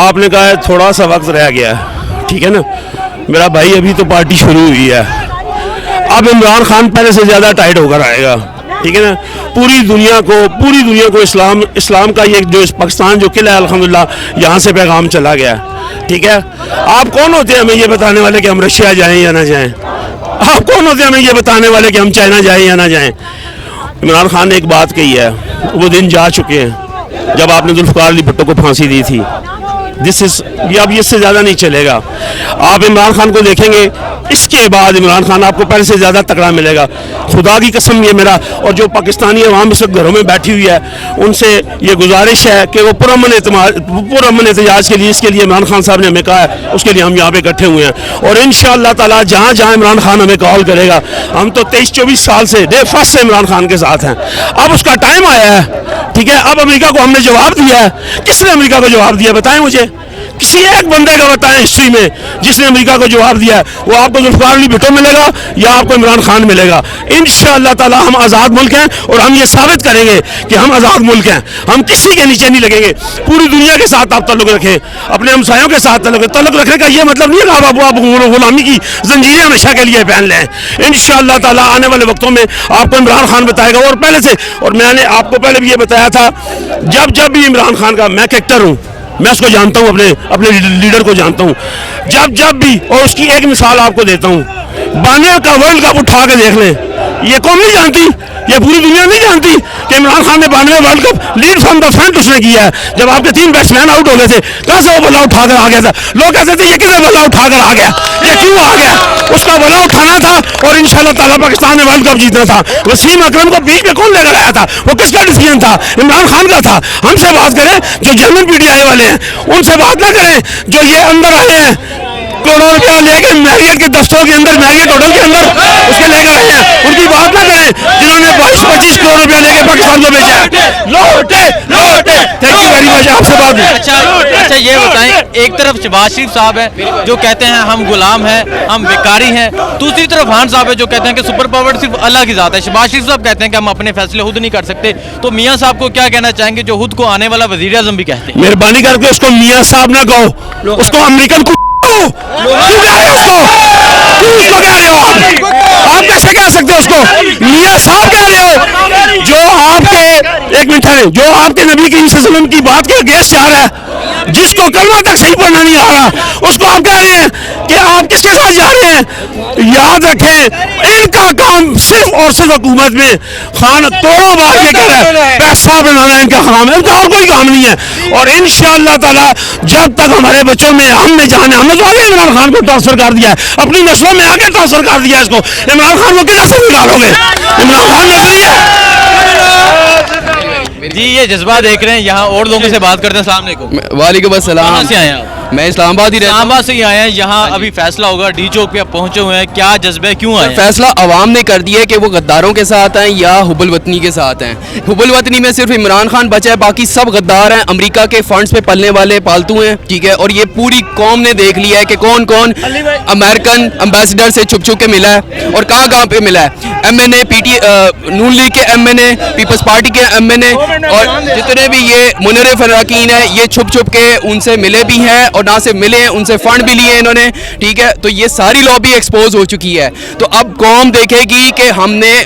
آپ نے کہا ہے تھوڑا سا وقت رہ گیا ہے, ٹھیک ہے نا میرا بھائی, ابھی تو پارٹی شروع ہوئی ہے. اب عمران خان پہلے سے زیادہ ٹائٹ ہو کر آئے گا, ٹھیک ہے نا. پوری دنیا کو اسلام کا یہ جو پاکستان جو قلعہ ہے الحمدللہ یہاں سے پیغام چلا گیا, ٹھیک ہے. آپ کون ہوتے ہیں ہمیں یہ بتانے والے کہ ہم رشیا جائیں یا نہ جائیں؟ آپ کون ہوتے ہیں ہمیں یہ بتانے والے کہ ہم چائنا جائیں یا نہ جائیں؟ عمران خان نے ایک بات کہی ہے, وہ دن جا چکے ہیں جب آپ نے ذوالفقار علی بھٹو کو پھانسی دی تھی. یہ اب اس سے زیادہ نہیں چلے گا. آپ عمران خان کو دیکھیں گے, اس کے بعد عمران خان آپ کو پہلے سے زیادہ تکڑا ملے گا. خدا کی قسم یہ میرا اور جو پاکستانی عوام اس وقت گھروں میں بیٹھی ہوئی ہے ان سے یہ گزارش ہے کہ وہ پرامن احتجاج کے لیے, اس کے لیے عمران خان صاحب نے ہمیں کہا ہے, اس کے لیے ہم یہاں پہ اکٹھے ہوئے ہیں. اور انشاءاللہ تعالی جہاں جہاں عمران خان ہمیں کال کرے گا, ہم تو 23-24 سال سے ڈے فرسٹ سے عمران خان کے ساتھ ہیں. اب اس کا ٹائم آیا ہے, ٹھیک ہے. اب امریکہ کو ہم نے جواب دیا ہے. کس نے امریکہ کو جواب دیا بتائیں مجھے, کسی ایک بندے کا بتائیں ہسٹری میں جس نے امریکہ کو جواب دیا ہے. وہ آپ کو ذوالفقار علی بھٹو ملے گا یا آپ کو عمران خان ملے گا. انشاءاللہ تعالی ہم آزاد ملک ہیں اور ہم یہ ثابت کریں گے کہ ہم آزاد ملک ہیں. ہم کسی کے نیچے نہیں لگیں گے. پوری دنیا کے ساتھ آپ تعلق رکھیں, اپنے ہمسایوں کے ساتھ تعلق رکھنے کا یہ مطلب نہیں ہے کہ آپ غلامی کی زنجیریں ہمیشہ کے لیے پہن لیں. انشاءاللہ تعالی آنے والے وقتوں میں آپ کو عمران خان بتائے گا. اور پہلے سے, اور میں نے آپ کو پہلے بھی یہ بتایا تھا, جب بھی عمران خان کا, میں کریکٹر ہوں, میں اس کو جانتا ہوں, اپنے لیڈر کو جانتا ہوں, جب بھی, اور اس کی ایک مثال آپ کو دیتا ہوں. بانیہ کا ورلڈ کپ اٹھا کے دیکھ لیں, یہ قوم نہیں جانتی, یہ پوری دنیا نہیں جانتی کہ عمران خان نے 92 world cup lead from the front اس نے کیا ہے. جب آپ کے 3 بیٹسمین آؤٹ ہو گئے تھے, کہاں سے وہ بلا اٹھا کر آ گیا تھا؟ لوگ کہتے تھے یہ کسے بلا اٹھا کر آ گیا, یہ کیوں آ گیا؟ اس کا بلا اٹھانا تھا اور انشاءاللہ تعالیٰ پاکستان نے ورلڈ کپ جیتنا تھا. وسیم اکرم کو بیچ میں کون لے کر آیا تھا؟ وہ کس کا ڈیسیژن تھا؟ عمران خان کا تھا. ہم سے بات کریں جو جرمن PTI والے ہیں, ان سے بات نہ کریں جو یہ اندر آئے ہیں کروڑوں روپیہ لے کے میریٹ کے دفتروں کے اندر, میریٹ ہوٹل کے اندر اس کے لے کر آئے ہیں. ان کی بات نہ کریں جنہوں نے 22-25 کروڑ روپیہ لے کے پاکستان کو بھیجا ہے. لوٹے تھینک یو ویری مچ. آپ سے بات. اچھا یہ بتائیں, ایک طرف شہباز شریف صاحب ہیں جو کہتے ہیں ہم غلام ہیں, ہم بیکاری ہیں, دوسری طرف خان صاحب ہے جو کہتے ہیں کہ سپر پاور صرف اللہ کی ذات ہے. شہباز شریف صاحب کہتے ہیں کہ ہم اپنے فیصلے خود نہیں کر سکتے. تو میاں صاحب کو کیا کہنا چاہیں گے جو خود کو آنے والا وزیر اعظم بھی کہتے ہیں؟ مہربانی کر کے اس کو میاں صاحب نہ کہو, اس کو امریکن کو آپ کیسے کہہ سکتے ہو اس کو میاں صاحب کہہ رہے ہو؟ جو آپ کے, ایک منٹ ہے, جو آپ کے نبی کریم صلی اللہ علیہ وسلم کی بات کے اگینسٹ جا رہا ہے, جس کو کلمہ تک صحیح پڑھنا نہیں آ رہا, اس کو آپ کہہ رہے ہیں کہ آپ کس کے ساتھ جا رہے ہیں؟ یاد رکھیں ان کا کام صرف اور صرف حکومت میں خان توڑوں بات یہ کہہ رہا ہے, پیسہ بنانا ان کا کام ہے, ان کا اور کوئی کام نہیں ہے. اور انشاءاللہ تعالی جب تک ہمارے بچوں میں ہم نے جانے, ہم نے تو آگے عمران خان کو ٹرانسفر کر دیا ہے, اپنی نسلوں میں آگے ٹرانسفر کر دیا ہے اس کو. عمران خان کو کدھر سے نکالو گے؟ عمران خان نکلی ہے. جی یہ جذبہ دیکھ رہے ہیں, یہاں اور لوگوں سے بات کرتے ہیں. السلام علیکم. وعلیکم السلام. کہاں سے آئے ہیں آپ؟ میں اسلام آباد ہی رہتا ہوں. اسلام آباد سے ہی آئے ہیں. یہاں ابھی فیصلہ ہوگا, ڈی چوک پہ آپ پہنچے ہوئے ہیں, کیا جذبہ ہے, کیوں آئے ہیں؟ فیصلہ عوام نے کر دیا ہے کہ وہ غداروں کے ساتھ ہیں یا حب الوطنی کے ساتھ ہیں. حب الوطنی میں صرف عمران خان بچا ہے, باقی سب غدار ہیں, امریکہ کے فنڈز پہ پلنے والے پالتو ہیں, ٹھیک ہے. اور یہ پوری قوم نے دیکھ لیا ہے کہ کون کون امریکن امبیسڈر سے چھپ چھپ کے ملا ہے اور کہاں کہاں پہ ملا ہے. MNA, نون لیگ کے MNA, پیپلز پارٹی کے MNA اور جتنے بھی یہ منرف اراکین ہیں, یہ چھپ چھپ کے ان سے ملے بھی ہیں, اور نہ سے ملے ان سے فنڈ بھی لیے انہوں نے, ٹھیک ہے. تو یہ ساری لابی ایکسپوز ہو چکی ہے. تو اب قوم دیکھے گی کہ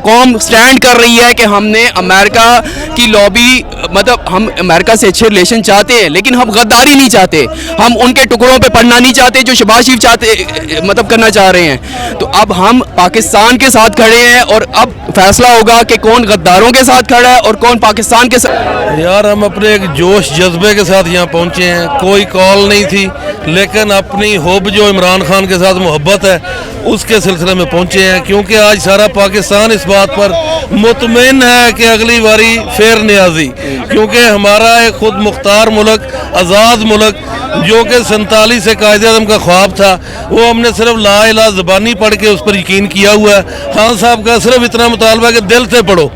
قوم سٹینڈ کر رہی ہے کہ ہم نے امریکہ کی لابی, مطلب ہم امریکہ سے اچھے ریلیشن چاہتے ہیں لیکن ہم غداری نہیں چاہتے, ہم ان کے ٹکڑوں پہ پڑنا نہیں چاہتے جو شہباز شریف مطلب کرنا چاہ رہے ہیں. تو اب ہم پاکستان کے ساتھ کھڑے ہیں اور اب فیصلہ ہوگا کہ کون غداروں کے ساتھ کھڑا ہے اور کون پاکستان کے ساتھ. یار ہم اپنے ایک جوش جذبے کے ساتھ یہاں پہنچے ہیں, کوئی کال نہیں تھی, لیکن اپنی ہوب جو عمران خان کے ساتھ محبت ہے اس کے سلسلے میں پہنچے ہیں, کیونکہ آج سارا پاکستان اس بات پر مطمئن ہے کہ اگلی باری فیر نیازی, کیونکہ ہمارا ایک خود مختار ملک, آزاد ملک جو کہ 47 سے قائد اعظم کا خواب تھا, وہ ہم نے صرف لا الہ زبانی پڑھ کے اس پر یقین کیا ہوا ہے. خان صاحب کا صرف اتنا مطالبہ ہے کہ دل سے پڑھو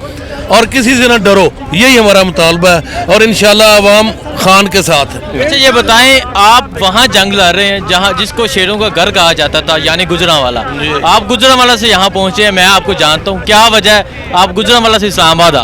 اور کسی سے نہ ڈرو, یہی ہمارا مطالبہ ہے, اور انشاءاللہ عوام خان کے ساتھ ہے. اچھا یہ بتائیں, آپ وہاں جنگ لڑ رہے ہیں جہاں جس کو شیروں کا گھر کہا جاتا تھا, یعنی گجرانوالا. آپ گجرانوالا سے یہاں پہنچے ہیں, میں آپ کو جانتا ہوں, کیا وجہ ہے آپ گجرانوالا سے اسلام آباد آ؟